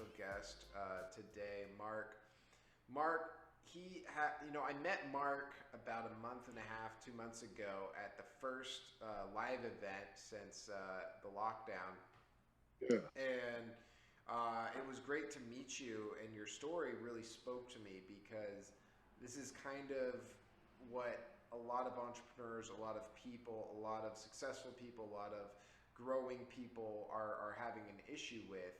special guest today, Mark. Mark, I met Mark about a month and a half, 2 months ago at the first live event since the lockdown, Yeah. and it was great to meet you. And your story really spoke to me because this is kind of what a lot of entrepreneurs, a lot of people, a lot of successful people, a lot of growing people are having an issue with.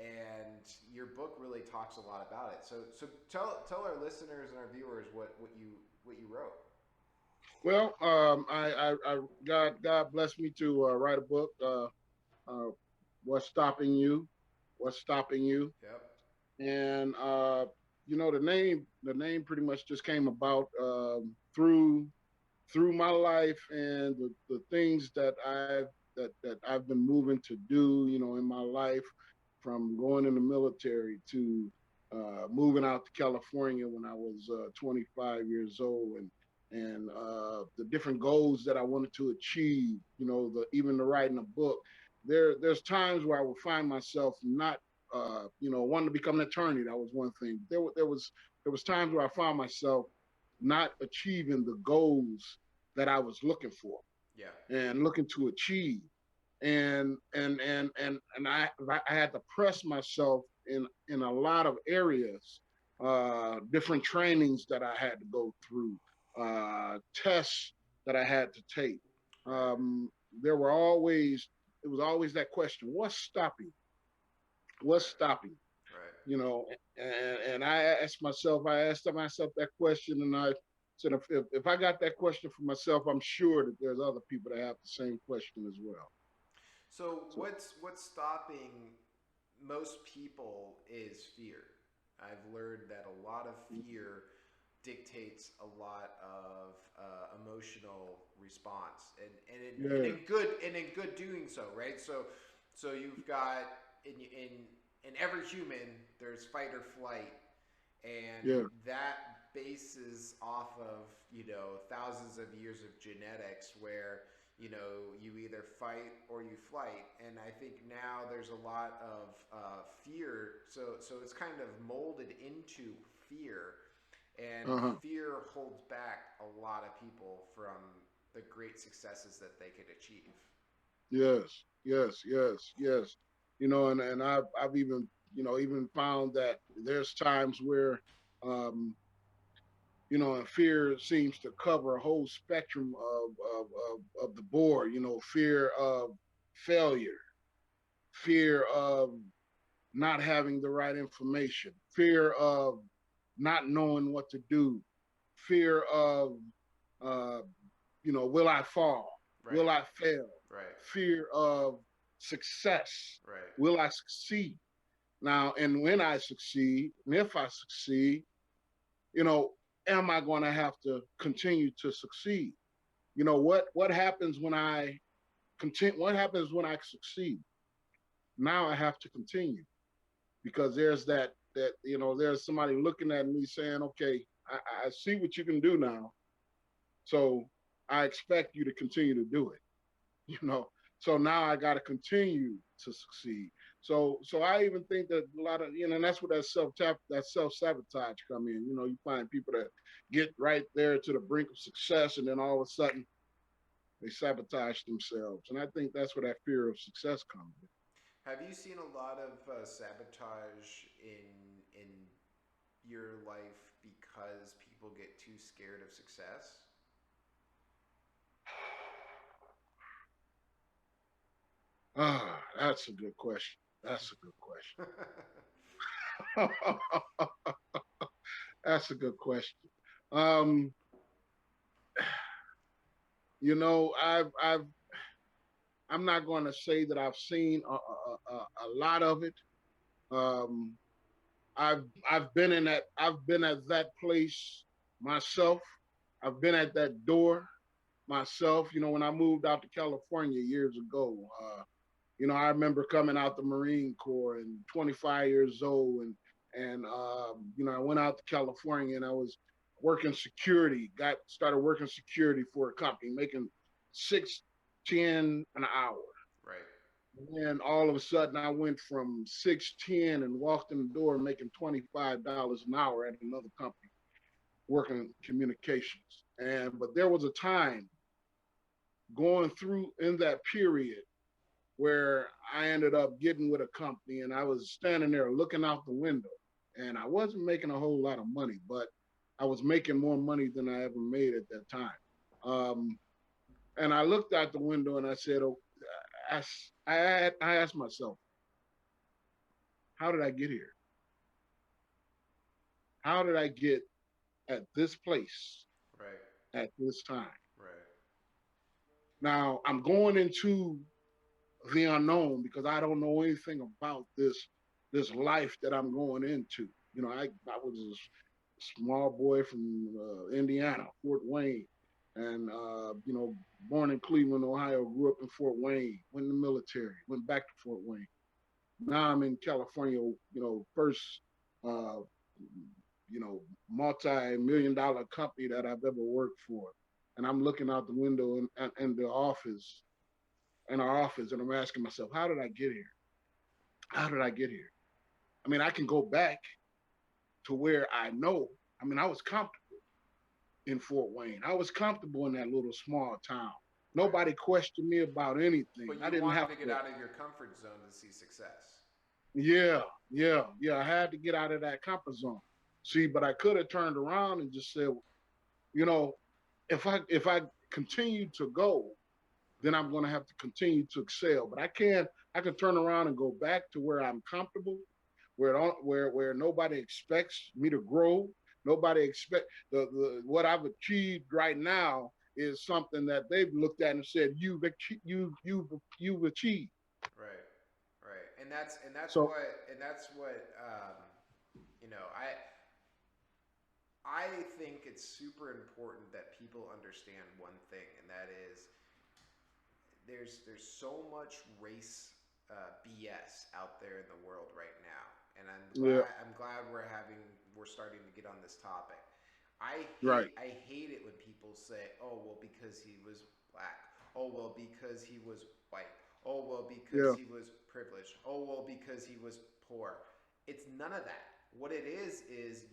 And your book really talks a lot about it. So tell our listeners and our viewers what you wrote. Well, God blessed me to write a book. Uh, what's stopping you? What's stopping you? Yep. And the name pretty much just came about through my life and the things that I've been moving to do. In my life, from going in the military to moving out to California when I was 25 years old, and the different goals that I wanted to achieve. Even the writing a book. There's times where I would find myself not, wanting to become an attorney. That was one thing. There was times where I found myself not achieving the goals that I was looking for Yeah. and looking to achieve. And I had to press myself in a lot of areas, different trainings that I had to go through, tests that I had to take. Right. There were always it was always that question: what's stopping? What's Right. stopping? Right. You know, and I asked myself that question, and I said, if I got that question for myself, I'm sure that there's other people that have the same question as well. So So, what's stopping most people is fear. I've learned that a lot of fear dictates a lot of emotional response, yeah, and in good doing so, right? So you've got in every human there's fight or flight, and yeah, that bases off of thousands of years of genetics where you either fight or you flight. And I think now there's a lot of fear, so it's kind of molded into fear, and uh-huh. fear holds back a lot of people from the great successes that they could achieve. Yes, yes, yes, yes. And I've even found that there's times where, um, and fear seems to cover a whole spectrum of the board. Fear of failure, fear of not having the right information, fear of not knowing what to do, fear of, uh, will I fall? Right. Will I fail? Right. Fear of success. Right. Will I succeed? Now, and when I succeed, and if I succeed, you know, am I going to have to continue to succeed? What happens when I continue? What happens when I succeed? Now I have to continue because there's there's somebody looking at me saying, okay, I see what you can do now, so I expect you to continue to do it. you know so now I got to continue to succeed. So I even think that a lot of, and that's where that self sabotage come in. You find people that get right there to the brink of success, and then all of a sudden they sabotage themselves, and I think that's where that fear of success comes in. Have you seen a lot of sabotage in your life because people get too scared of success? That's a good question. That's a good question. That's a good question. um I've I'm not going to say that I've seen a lot of it. Um, I've been at that place myself. I've been at that door myself. When I moved out to California years ago, I remember coming out the Marine Corps and 25 years old, and I went out to California and I was working security. Got started working security for a company, making 610 an hour. Right. And then all of a sudden, I went from 6'10" and walked in the door making $25 an hour at another company working communications. But there was a time going through in that period where I ended up getting with a company, and I was standing there looking out the window, and I wasn't making a whole lot of money, but I was making more money than I ever made at that time. Um, and I looked out the window and I said, oh, I asked myself, how did I get here? How did I get at this place Right. at this time? Right. Now I'm going into the unknown because I don't know anything about this life that I'm going into. I was a small boy from Indiana, Fort Wayne, and born in Cleveland, Ohio, grew up in Fort Wayne, went in the military, went back to Fort Wayne. Now I'm in California, first uh, multi-million-dollar company that I've ever worked for. And I'm looking out the window in the office, in our office, and I'm asking myself, how did I get here? How did I get here? I mean, I can go back to where I know. I mean, I was comfortable in Fort Wayne. I was comfortable in that little small town. Right. Nobody questioned me about anything. But I you didn't wanted have to get to. out of your comfort zone to see success. Yeah, yeah. I had to get out of that comfort zone. See, but I could have turned around and just said, you know, if I continue to go, then I'm going to have to continue to excel. But I can't. I can turn around and go back to where I'm comfortable, where nobody expects me to grow. Nobody expect the what I've achieved right now is something that they've looked at and said you've achieved. Right. Right. And that's So I think it's super important that people understand one thing, and that is there's so much race BS out there in the world right now, and yeah, I'm glad we're starting to get on this topic. I right, hate I hate it when people say, "Oh well, because he was black. Oh well, because he was white. Oh well, because yeah, he was privileged. Oh well, because he was poor." It's none of that. What it is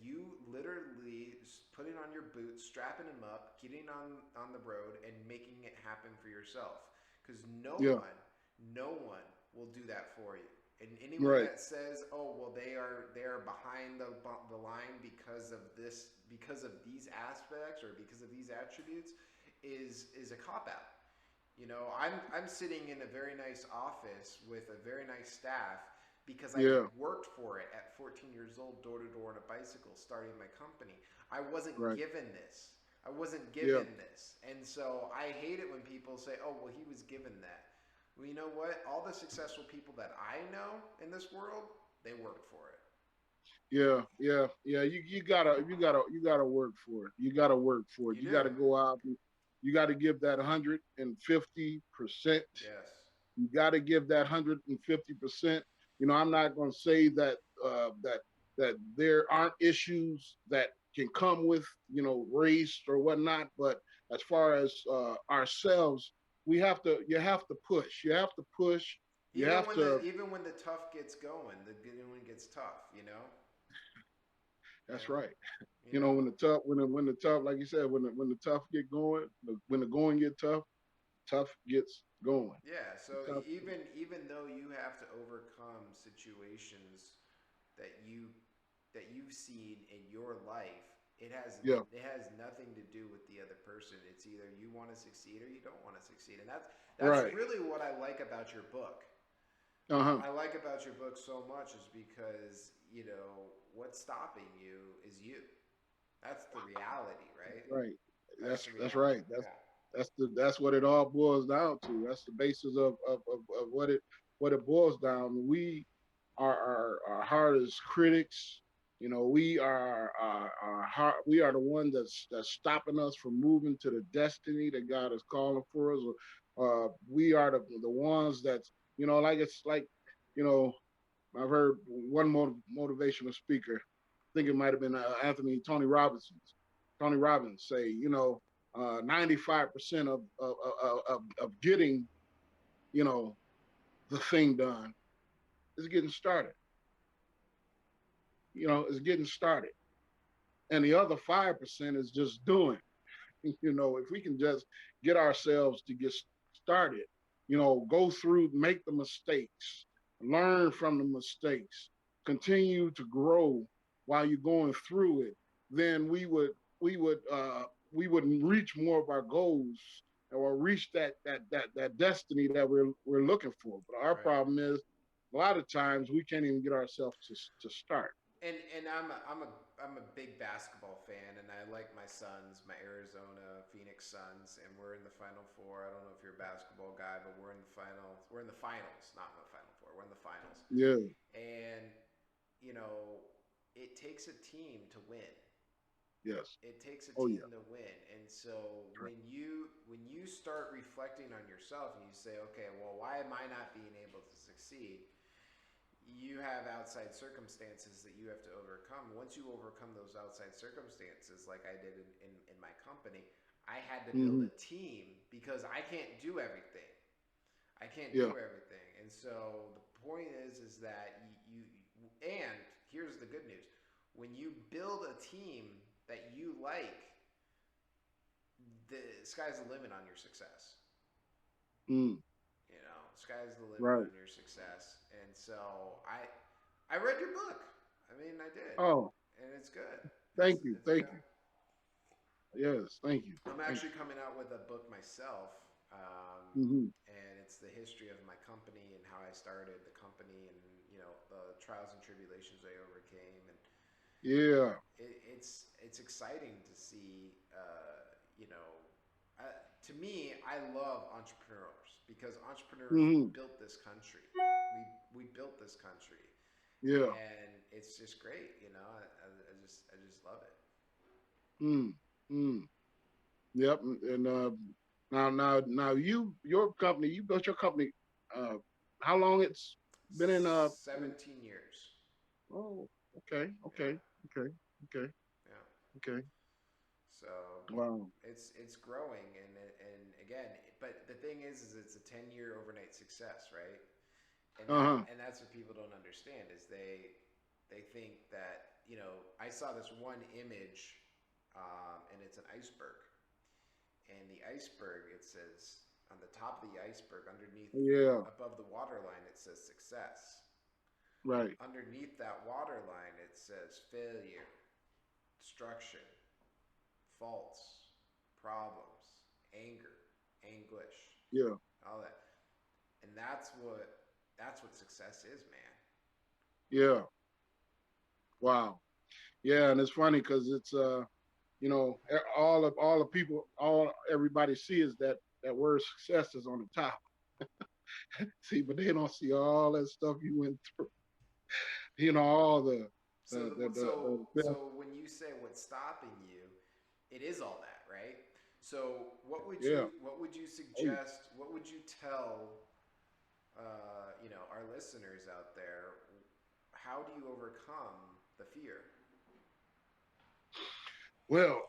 you literally putting on your boots, strapping them up, getting on the road, and making it happen for yourself. Because yeah, no one will do that for you. And anyone right, that says, "Oh, well, they are behind the line because of this, because of these aspects, or because of these attributes," is a cop out. I'm sitting in a very nice office with a very nice staff because I yeah, worked for it at 14 years old, door to door on a bicycle, starting my company. I wasn't right, given this. I wasn't yeah, given this. And so I hate it when people say, "Oh, well, he was given that." Well, you know what? All the successful people that I know in this world, they worked for it. yeah. You gotta work for it. You gotta work for it. You You do. gotta go out and you gotta give that 150%. Yes. You got to give that 150%. I'm not going to say that there aren't issues that can come with race or whatnot, but as far as ourselves, you have to push. You have to push. You have to. Even when the tough gets going, the going gets tough. You That's know, right. you know. When the tough, like you said, when the tough get going, when the going get tough, tough gets going. Yeah. The So tough, even though you have to overcome situations that you've seen in your life, yeah, it has nothing to do with the other person. It's either you want to succeed or you don't want to succeed, and that's right. really what I like about your book. Uh huh. I like about your book so much is because what's stopping you is you. That's the reality, right? Right. That's the That's reality. right. Yeah. That's what it all boils down to. That's the basis of what it boils down. We are our hardest critics. We are the one that's stopping us from moving to the destiny that God is calling for us. We are the ones that's like it's like you know I've heard one motivational speaker. I think it might have been Tony Robinson. Tony Robbins say, 95% of getting, you know, the thing done. It's getting started. It's getting started. And the other 5% is just doing. If we can just get ourselves to get started, go through, make the mistakes, learn from the mistakes, continue to grow while you're going through it, then we would we would reach more of our goals or reach that destiny that we're looking for. But our Right. problem is a lot of times we can't even get ourselves to start. And I'm a big basketball fan, and I like my Suns, my Arizona Phoenix Suns, and we're in the Final Four. I don't know if you're a basketball guy, but we're in the finals. We're in the finals, not in the Final Four. We're in the finals, Yeah. and you know, it takes a team to win. Yes. It takes a Oh yeah. team to win, and so when you start reflecting on yourself and you say, okay, well, why am I not being able to succeed? You have outside circumstances that you have to overcome. Once you overcome those outside circumstances, like I did in my company, I had to build Hmm. a team because I can't do everything. I can't Yeah. do everything. And so the point is that and here's the good news. When you build a team that you like, the sky's the limit on your success. Mm. Sky's the limit Right. on your success. And so I read your book. I mean, I did, Oh, and it's good. It's thank you. it's Thank good. you. Yes. Thank you. I'm Thank actually coming out with a book myself, you. Hmm. and it's the history of my company and how I started the company, and the trials and tribulations I overcame, and Yeah. it's exciting to see. You know, uh, to me, I love entrepreneurs because entrepreneurs Hmm. built this country. We built this country, Yeah. and it's just great. I just love it. Mm. Mm. Yep. And now your company, you built your company. Uh, how long it's been in 17 years. oh, okay. Yeah, Okay. Okay. Okay. yeah. Okay. So Wow. it's growing, and again, but the thing is it's a 10-year overnight success, right? And Uh huh. that's what people don't understand is they think that I saw this one image, and it's an iceberg, and the iceberg, it says on the top of the iceberg underneath, Yeah. above the waterline, it says success. Right. Underneath that waterline, it says failure, destruction, faults, problems, anger, anguish, Yeah. all that. And that's what success is, man. Yeah. Wow. Yeah. And it's funny because it's all the people, all everybody see is that word success is on the top. See, but they don't see all that stuff you went through. All So the, the so when you say what's stopping you, it is all that, right? So yeah. what would you Oh, yeah. suggest? What would you tell our listeners out there? How do you overcome the fear? Well,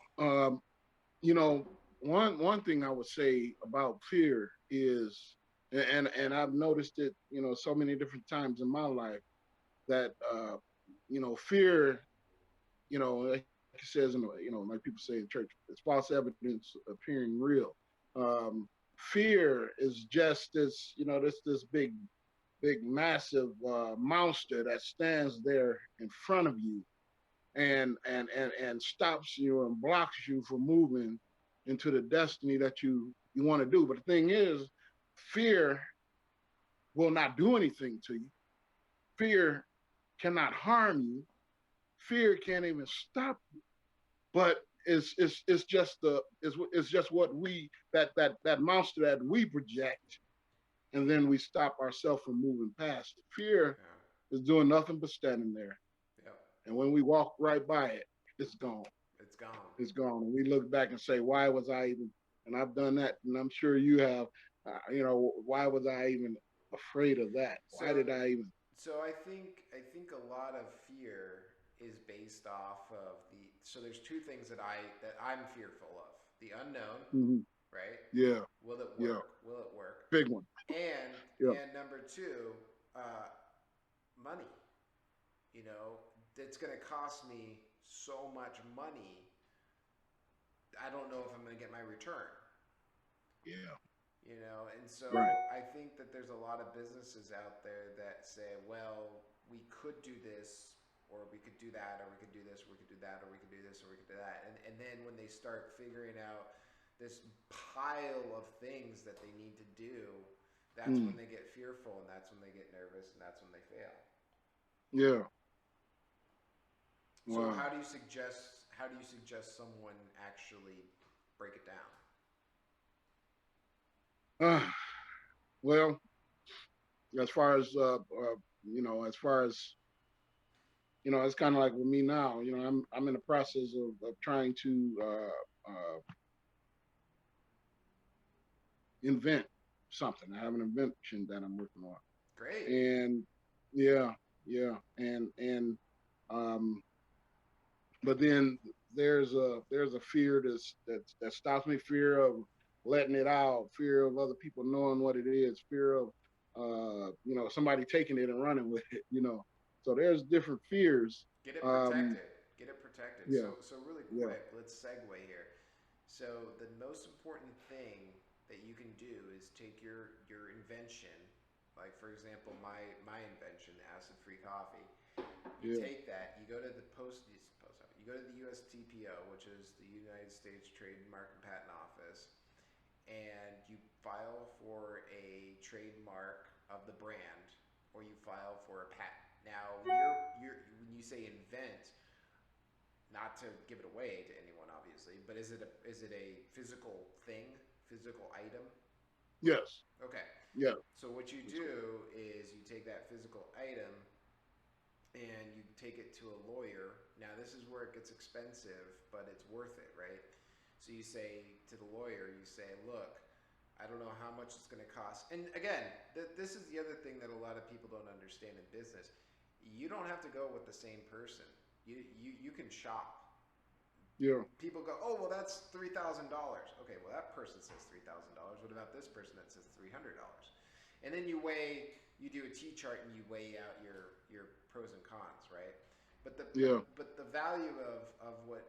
one thing I would say about fear is, and I've noticed it, so many different times in my life that fear, like it says in the, like people say in church, it's false evidence appearing real. Fear is just this big massive monster that stands there in front of you and stops you and blocks you from moving into the destiny that you want to do. But the thing is, fear will not do anything to you. Fear cannot harm you. Fear can't even stop you. But it's just it's just what we that monster that we project, and then we stop ourselves from moving past it. Fear Yeah. is doing nothing but standing there, Yep. and when we walk right by it, it's gone. It's gone. It's gone. And we look back and say, why was I even? And I've done that, and I'm sure you have. Why was I even afraid of that? Why So did I even? so I think a lot of fear is based off of the so there's two things that I'm fearful of. The unknown Mm-hmm. right? Yeah. Will it Yeah. work? Will it work? Big one. And Yeah. and number two, uh, money. You know, it's going to cost me so much money. I don't know if I'm going to get my return. Yeah. You know, and Right. so I think that there's a lot of businesses out there that say, well, we could do this, or we could do that, or we could do this, or we could do that, or we could do this, or we could do that. And then when they start figuring out this pile of things that they need to do, that's when Mm. they get fearful, and that's when they get nervous, and that's when they fail. Yeah. So Wow. how do you suggest someone actually break it down? Uh, well, as far as as far as it's kind of like with me now. I'm in the process of trying to invent something. I have an invention that I'm working on, Great. and yeah, yeah, and um, but then there's a fear that stops me. Fear of letting it out. Fear of other people knowing what it is. Fear of somebody taking it and running with it. So there's different fears. Get it Um, protected. Get it protected. yeah, So really yeah, quick, let's segue here. So the most important thing that you can do is take your invention, like for example my invention, acid free coffee. You yeah, take that, you go to the post office, you go to the USTPO, which is the United States Trademark and Patent Office, and you file for a trademark of the brand, or you file for a patent. Now, when you say invent, not to give it away to anyone, obviously, but is it a physical thing, physical item? yes, Okay. yeah, So what you that's cool. do is you take that physical item and you take it to a lawyer. Now, this is where it gets expensive, but it's worth it, right? So you say to the lawyer, you say, look, I don't know how much it's going to cost. And again, this is the other thing that a lot of people don't understand in business. You don't have to go with the same person. You can shop. Yeah, People go, oh well, that's $3,000. Okay, well that person says $3,000. What about this person that says $300? And then you do a T chart and you weigh out your pros and cons, right? But the but yeah, but the value of what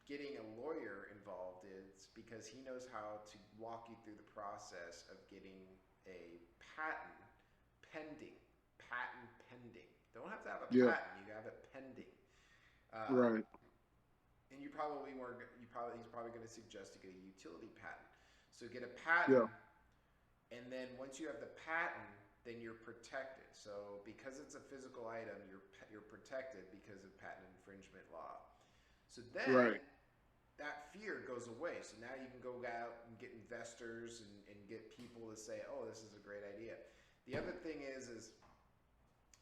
getting a lawyer involved is because he knows how to walk you through the process of getting a patent pending. Patent pending. Don't have to have a yeah, patent. You have it pending. Uh, right, and you probably more. You probably he's probably going to suggest to get a utility patent. So get a yeah, patent, and then once you have the patent, then you're protected. So because it's a physical item, you're protected because of patent infringement law. So then right, that fear goes away. So now you can go out and get investors and get people to say, "Oh, this is a great idea." The other thing is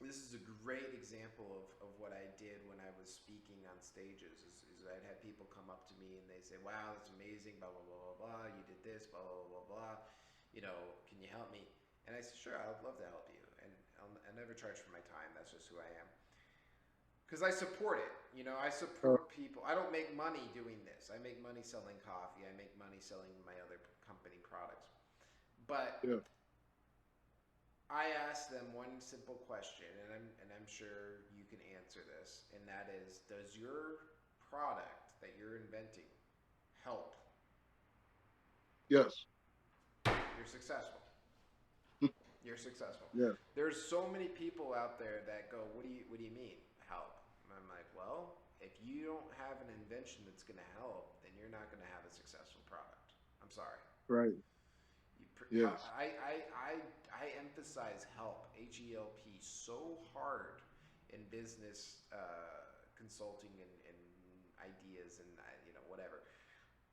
this is a great example of what I did when I was speaking on stages. Is I'd have people come up to me and they say, "Wow, that's amazing! Blah blah blah blah blah. You did this. Blah blah blah blah. You know, can you help me?" And I said, "Sure, I'd love to help you." And I'll never charge for my time. That's just who I am. Because I support it. You know, I uh, support people. I don't make money doing this. I make money selling coffee. I make money selling my other company products. But yeah, I ask them one simple question, and I'm sure you can answer this, and that is, does your product that you're inventing help? yes, You're successful. You're successful. yeah, There's so many people out there that go, what do you mean help? And I'm like, well, if you don't have an invention that's going to help, then you're not going to have a successful product. I'm sorry. right, You, yes, I emphasize help, HELP, so hard in business consulting and ideas and whatever.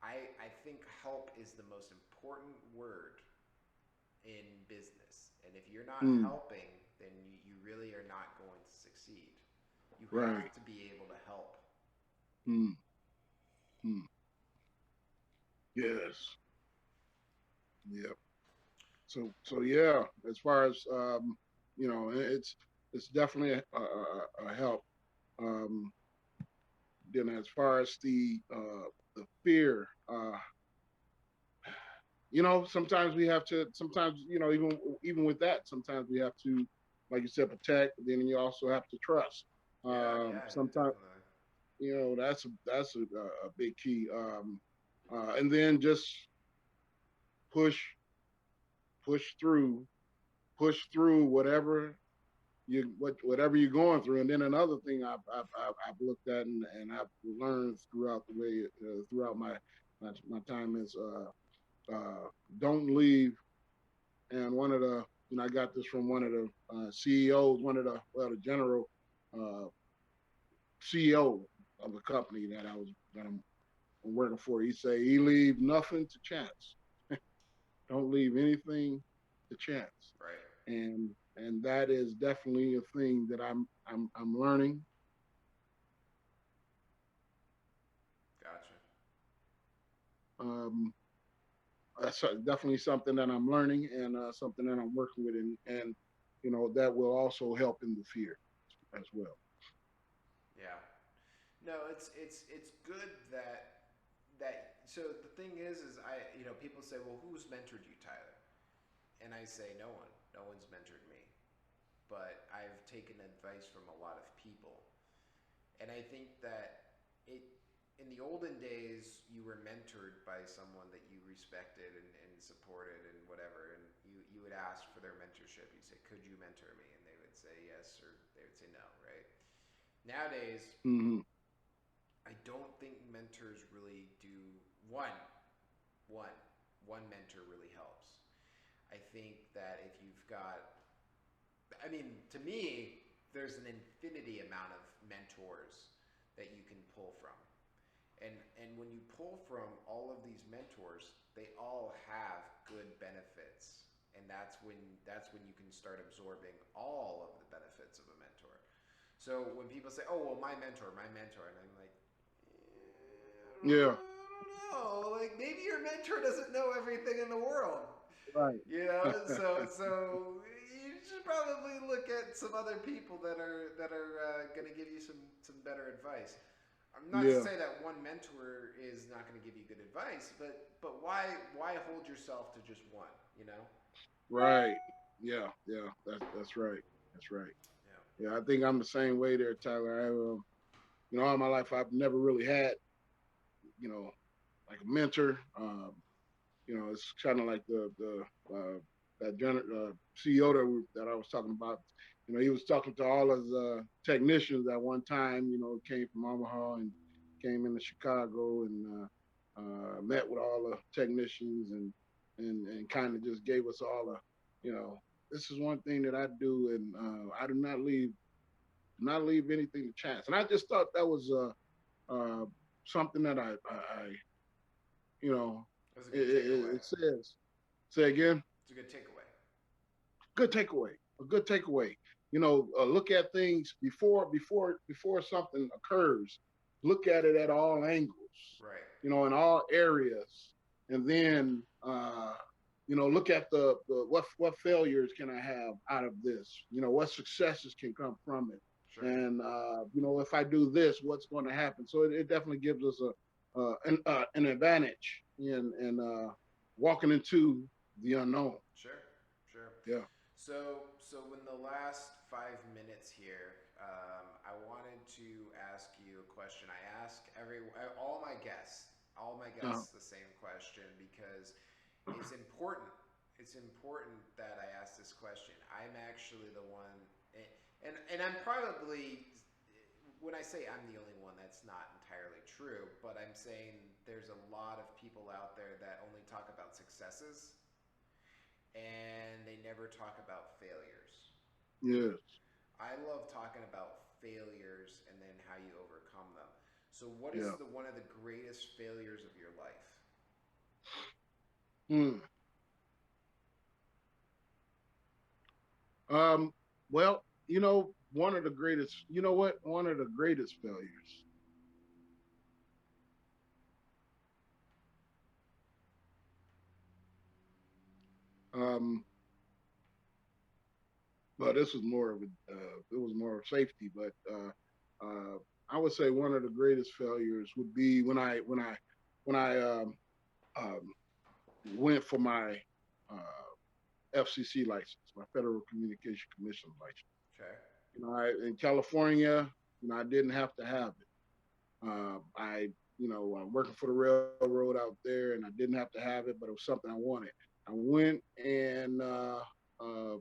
I think help is the most important word in business. And if you're not mm, helping, then you really are not going to succeed. You right, have to be able to help. mm, mm, yes, yeah. So yeah, as far as it's definitely a help. Um, then as far as the fear, sometimes we have to. Sometimes even with that, sometimes we have to, like you said, protect. But then you also have to trust. Yeah, yeah, Sometimes definitely. that's a big key. And then just push push through push through whatever you're going through. And then another thing I've looked at and I've learned throughout the way throughout my time is don't leave. And one of the I got this from one of the CEOs, one of the well the general uh, CEO of the company that I'm working for. He say he leave nothing to chance. Don't leave anything to chance. Right. And that is definitely a thing that I'm learning. Gotcha. Um, that's definitely something that I'm learning and something that I'm working with, and that will also help in the fear as well. Yeah. No, it's good that. So the thing is people say, well, who's mentored you, Tyler? And I say, no one. No one's mentored me. But I've taken advice from a lot of people. And I think that it in the olden days you were mentored by someone that you respected and supported and whatever, and you would ask for their mentorship. You'd say, could you mentor me? And they would say yes, or they would say no, right? Nowadays, Hmm. I don't think mentors really do one one one mentor really helps. I think that if you've got, I mean, to me, there's an infinity amount of mentors that you can pull from. And when you pull from all of these mentors, they all have good benefits. And that's when you can start absorbing all of the benefits of a mentor. So when people say, "Oh, well, my mentor," and I'm like, Yeah. I don't know. Like maybe your mentor doesn't know everything in the world. Right. So you should probably look at some other people that are going to give you some better advice. I'm not to Yeah. say that one mentor is not going to give you good advice, but why hold yourself to just one? You know? Right. Yeah. Yeah. That's right. That's right. Yeah. Yeah. I think I'm the same way there, Tyler. All my life I've never really had, you know, like a mentor. It's kind of like the CEO that I was talking about. He was talking to all his technicians at one time. Came from Omaha and came into Chicago and met with all the technicians and kind of just gave us all you know, this is one thing that I do, and I do not leave anything to chance. And I just thought that was uh, something that I you know, That's a it, good it, takeaway. it says. Say again. It's a good takeaway. Good takeaway. A good takeaway. Look at things before something occurs. Look at it at all angles. Right. In all areas, and then look at the what failures can I have out of this. What successes can come from it, Sure. and if I do this, what's going to happen. So it definitely gives us an advantage in walking into the unknown. Sure. Sure. Yeah. So in the last 5 minutes here, I wanted to ask you a question. I ask all my Uh, guests the same question because it's important. It's important that I ask this question. I'm actually the one, and I'm probably, when I say I'm the only one, that's not entirely true. But I'm saying there's a lot of people out there that only talk about successes and they never talk about failures. yes. I love talking about failures and then how you overcome them. So, what is Yeah. the one of the greatest failures of your life? Hmm. Um. Well, one of the greatest. You know what? One of the greatest failures. Um. Well, this was more of a. It was more of safety, but I would say one of the greatest failures would be when I um went for my FCC license, my Federal Communication Commission license. Okay. In California, I didn't have to have it. I'm working for the railroad out there, and I didn't have to have it, but it was something I wanted. I went and uh, uh,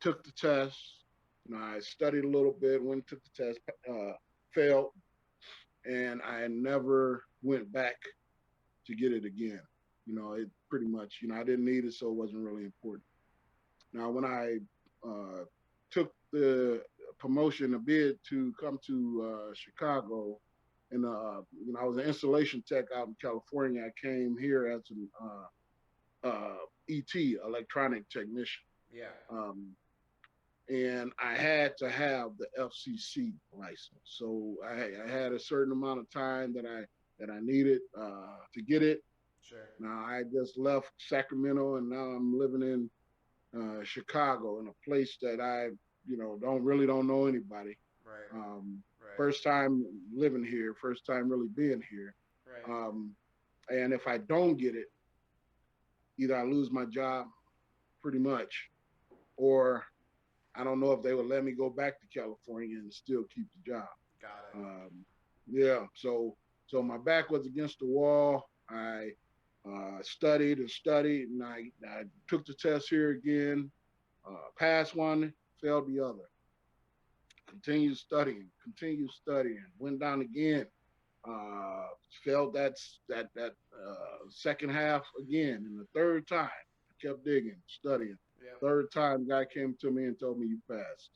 took the test. I studied a little bit, went and took the test, failed, and I never went back to get it again. It pretty much, I didn't need it, so it wasn't really important. Now, when I uh, took the promotion, a bid to come to Chicago, and I was an installation tech out in California. I came here as an ET, electronic technician, Yeah. um, and I had to have the FCC license. So I had a certain amount of time that I needed to get it. Sure. Now I just left Sacramento, and now I'm living in Chicago, in a place that I, don't know anybody. Right. Um, Right. First time living here, first time really being here. Right. Um, and if I don't get it, either I lose my job pretty much, or I don't know if they would let me go back to California and still keep the job. Got it. Yeah, so my back was against the wall. I studied and studied, and I took the test here again. Passed one, failed the other. Continued studying. Went down again. Uh, Failed second half again, and the third time I kept digging, studying. Yep. Third time, guy came to me and told me you passed.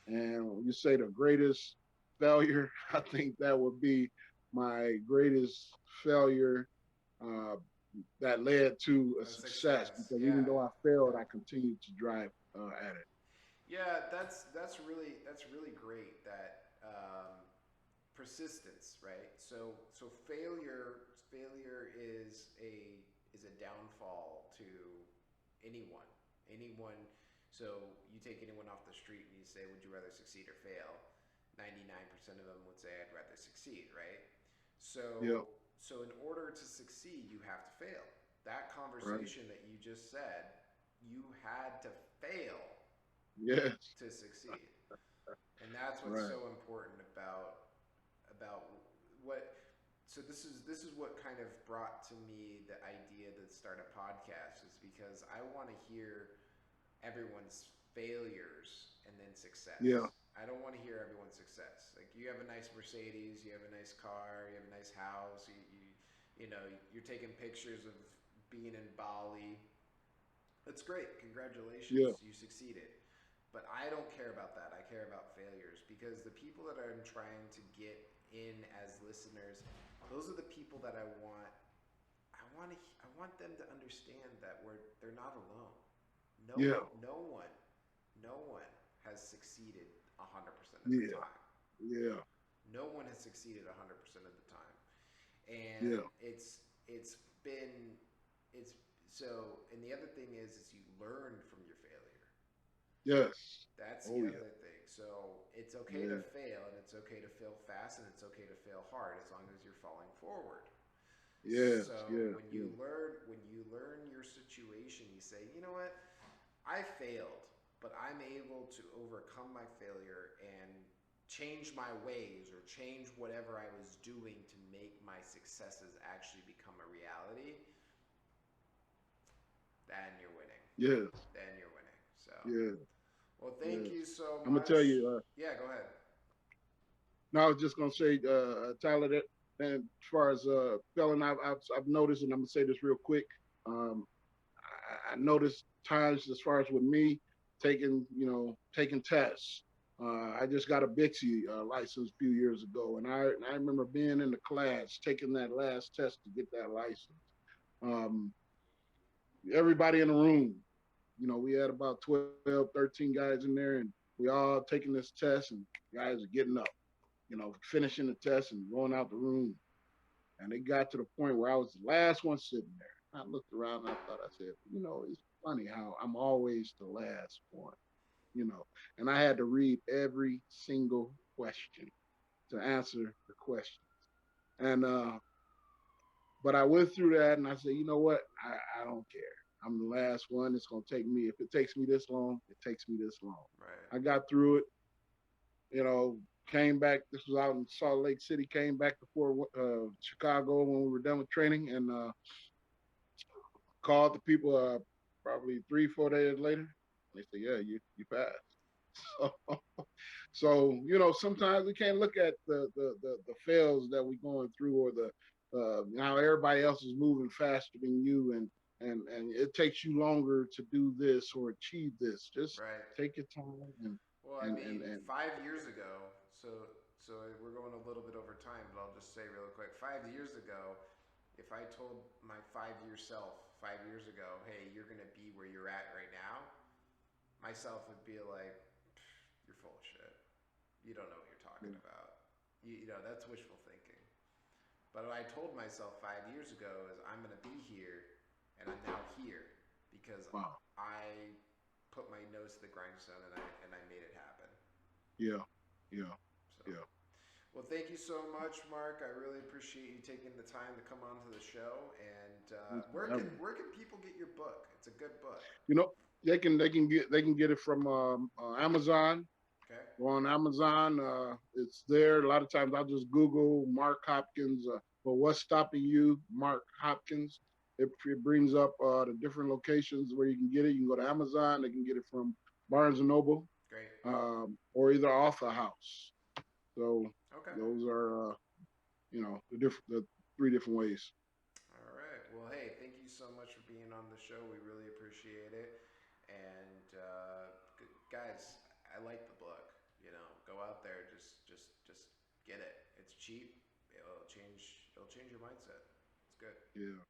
And when you say the greatest failure, I think that would be my greatest failure uh, that led to a A success. success. Because even Yeah. though I failed, I continued to drive at it. Yeah, that's really great. That persistence, right? So failure is a downfall to anyone. Anyone. So you take anyone off the street and you say, "Would you rather succeed or fail?" 99% of them would say, "I'd rather succeed," right? Yeah, So in order to succeed, you have to fail. That right. conversation that you just said, you had to fail Yes, to succeed. And that's what's right. so important about what so this is what kind of brought to me the idea to start a podcast, is because I want to hear everyone's failures and then Yeah, success. I don't want to hear everyone's success. Like, you have a nice Mercedes, you have a nice car, you have a nice house, you know, you're taking pictures of being in Bali. That's great. yeah, Congratulations. You succeeded. But I don't care about that. I care about failures, because the people that I'm trying to get in as listeners, those are the people that I want them to understand that they're not alone. yeah, No one has succeeded 100% of the yeah, time. yeah, No one has succeeded 100% of the time. And yeah. it's been it's so and the other thing is you learn from your failure. Yes. That's the Oh yeah. other thing. So it's okay to Yeah. fail, and it's okay to fail fast, and it's okay to fail hard, as long as you're falling forward. Yes. So Yeah. Yeah. when you learn your situation, you say, you know what, I failed, but I'm able to overcome my failure and change my ways, or change whatever I was doing to make my successes actually become a reality. Then you're winning. Yes. Then you're winning. So, Yeah. well, thank Yes. you so I'm gonna tell much. you. Yeah, go ahead. No, I was just gonna say, Tyler, that and as far as felon, I've noticed, and I'm gonna say this real quick. Um, I noticed times as far as with me taking tests. I just got a Bixie license a few years ago, and I remember being in the class taking that last test to get that license. Um, Everybody in the room, we had about 12, 13 guys in there, and we all taking this test, and guys are getting up, finishing the test and going out the room. And it got to the point where I was the last one sitting there. I looked around and I thought, I said, it's funny how I'm always the last one, you know. And I had to read every single question to answer the question. And But I went through that and I said, you know what? I don't care. I'm the last one. It's going to take me. If it takes me this long, it takes me this long. Right. I got through it. You know, came back. This was out in Salt Lake City. Came back before Chicago when we were done with training, and called the people probably 3 4 days later. They said, "Yeah, you passed." So sometimes we can't look at the fails that we're going through or the how everybody else is moving faster than you, and it takes you longer to do this or achieve this. Just Right. take your time and Well, I and and, mean, and 5 years ago, so we're going a little bit over time, but I'll just say real quick. 5 years ago, if I told my 5 year self 5 years ago, hey, you're gonna be where you're at right now, myself would be like, you're full of shit. You don't know what you're talking about. You know that's wishful thinking. But what I told myself 5 years ago is I'm gonna be here, and I'm now here because wow, I put my nose to the grindstone and I made it happen. yeah, yeah, So, yeah. well, thank you so much, Mark. I really appreciate you taking the time to come onto the show. And where can people get your book? It's a good book. You know, they can get it from Amazon. Okay. Go on Amazon. It's there. A lot of times I'll just Google Mark Hopkins. But what's stopping you, Mark Hopkins? It brings up the different locations where you can get it. You can go to Amazon. They can get it from Barnes and Noble, Great. or either Author House. So Okay. those are the three different ways. All right. Well, hey, thank you so much for being on the show. We really appreciate it. And guys, I like the book. Go out there, just get it. It's cheap. It'll change your mindset. It's good. Yeah.